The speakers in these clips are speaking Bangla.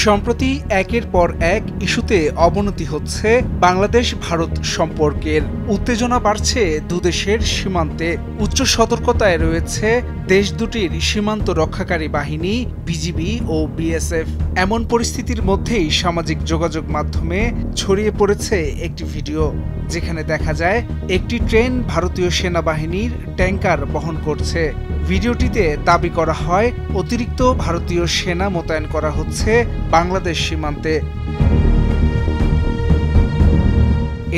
সম্প্রতি একের পর এক ইস্যুতে অবনতি হচ্ছে বাংলাদেশ ভারত সম্পর্কের। উত্তেজনা বাড়ছে দুদেশের সীমান্তে। উচ্চ সতর্কতায় রয়েছে দেশ দুটির সীমান্ত রক্ষাকারী বাহিনী বিজিবি ও বিএসএফ। এমন পরিস্থিতির মধ্যেই সামাজিক যোগাযোগ মাধ্যমে ছড়িয়ে পড়েছে একটি ভিডিও, যেখানে দেখা যায় একটি ট্রেন ভারতীয় সেনাবাহিনীর ট্যাঙ্কার বহন করছে। ভিডিওটিতে দাবি করা হয় অতিরিক্ত ভারতীয় সেনা মোতায়েন করা হচ্ছে বাংলাদেশ সীমান্তে।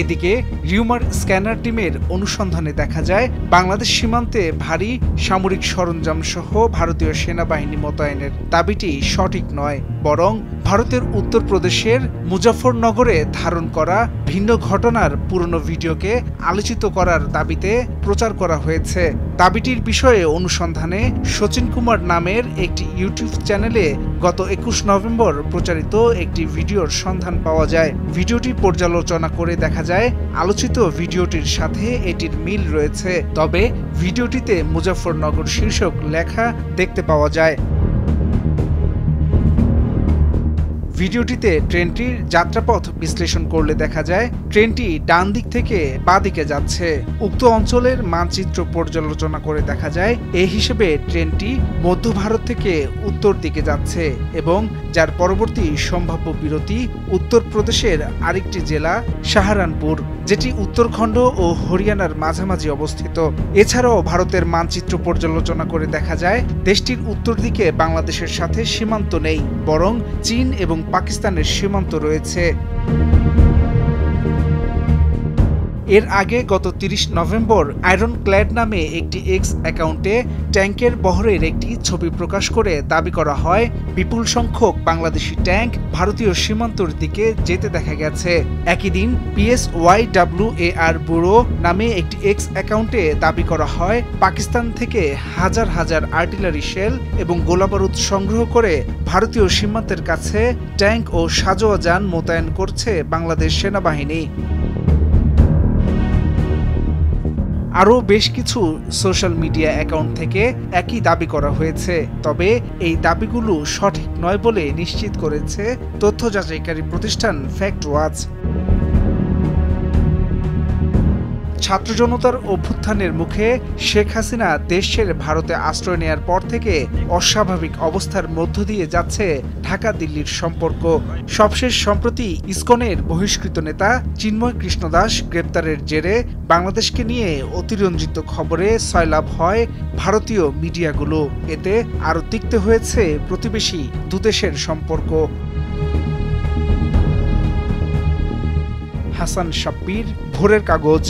এদিকে রিউমার স্ক্যানার টিমের অনুসন্ধানে দেখা যায় বাংলাদেশ সীমান্তে ভারী সামরিক সরঞ্জাম সহ ভারতীয় সেনাবাহিনী মোতায়েনের দাবিটি সঠিক নয়, বরং ভারতের উত্তরপ্রদেশের মুজাফরনগরে ধারণ করা ভিন্ন ঘটনার পুরনো ভিডিওকে আলোচিত করার দাবিতে প্রচার করা হয়েছে। দাবিটির বিষয়ে অনুসন্ধানে শচীন কুমার নামের একটি ইউটিউব চ্যানেলে গত ২১ নভেম্বর প্রচারিত একটি ভিডিওর সন্ধান পাওয়া যায়। ভিডিওটি পর্যালোচনা করে দেখা যায় আলোচিত ভিডিওটির সাথে এটির মিল রয়েছে, তবে ভিডিওটিতে মুজাফরনগর শীর্ষক লেখা দেখতে পাওয়া যায়। ভিডিওটিতে ট্রেনটির যাত্রাপথ বিশ্লেষণ করলে দেখা যায় ট্রেনটি ডান দিক থেকে বাঁ দিকে যাচ্ছে। উক্ত অঞ্চলের মানচিত্র পর্যালোচনা করে দেখা যায় এই হিসেবে ট্রেনটি মধ্য ভারত থেকে উত্তর দিকে যাচ্ছে এবং যার পরবর্তী সম্ভাব্য বিরতি উত্তরপ্রদেশের আরেকটি জেলা সাহারানপুর, যেটি উত্তরখণ্ড ও হরিয়ানার মাঝামাঝি অবস্থিত। এছাড়াও ভারতের মানচিত্র পর্যালোচনা করে দেখা যায় দেশটির উত্তর দিকে বাংলাদেশের সাথে সীমান্ত নেই, বরং চীন এবং পাকিস্তানের সীমান্ত রয়েছে। এর আগে গত ৩০ নভেম্বর আয়রন ক্ল্যাড নামে একটি এক্স অ্যাকাউন্টে ট্যাঙ্কের বহরের একটি ছবি প্রকাশ করে দাবি করা হয় বিপুল সংখ্যক বাংলাদেশি ট্যাঙ্ক ভারতীয় সীমান্তর দিকে যেতে দেখা গেছে। একই দিন PSYWAR ব্যুরো নামে একটি এক্স অ্যাকাউন্টে দাবি করা হয় পাকিস্তান থেকে হাজার হাজার আর্টিলারি শেল এবং গোলাবারুদ সংগ্রহ করে ভারতীয় সীমান্তের কাছে ট্যাঙ্ক ও সাঁজোয়া যান মোতায়েন করছে বাংলাদেশ সেনাবাহিনী। আরও বেশ কিছু সোশ্যাল মিডিয়া অ্যাকাউন্ট থেকে একই দাবি করা হয়েছে, তবে এই দাবিগুলো সঠিক নয় বলে নিশ্চিত করেছে তথ্য যাচাইকারী প্রতিষ্ঠান ফ্যাক্ট ওয়াচ। ছাত্র জনতার অভ্যুত্থানের মুখে শেখ হাসিনা দেশ ছেড়ে ভারতে আশ্রয় নেয়ার পর থেকে অস্বাভাবিক অবস্থার মধ্য দিয়ে যাচ্ছে ঢাকা দিল্লির সম্পর্ক। সবশেষ সম্প্রতি ইসকনের বহিষ্কৃত নেতা চিন্ময় কৃষ্ণ দাস গ্রেপ্তারের জেরে বাংলাদেশকে নিয়ে অতিরঞ্জিত খবরে সয়লাভ হয় ভারতীয় মিডিয়াগুলো। এতে আরও তিক্ত হয়েছে প্রতিবেশী দুদেশের সম্পর্ক। হাসান শাব্বির, ভোরের কাগজ।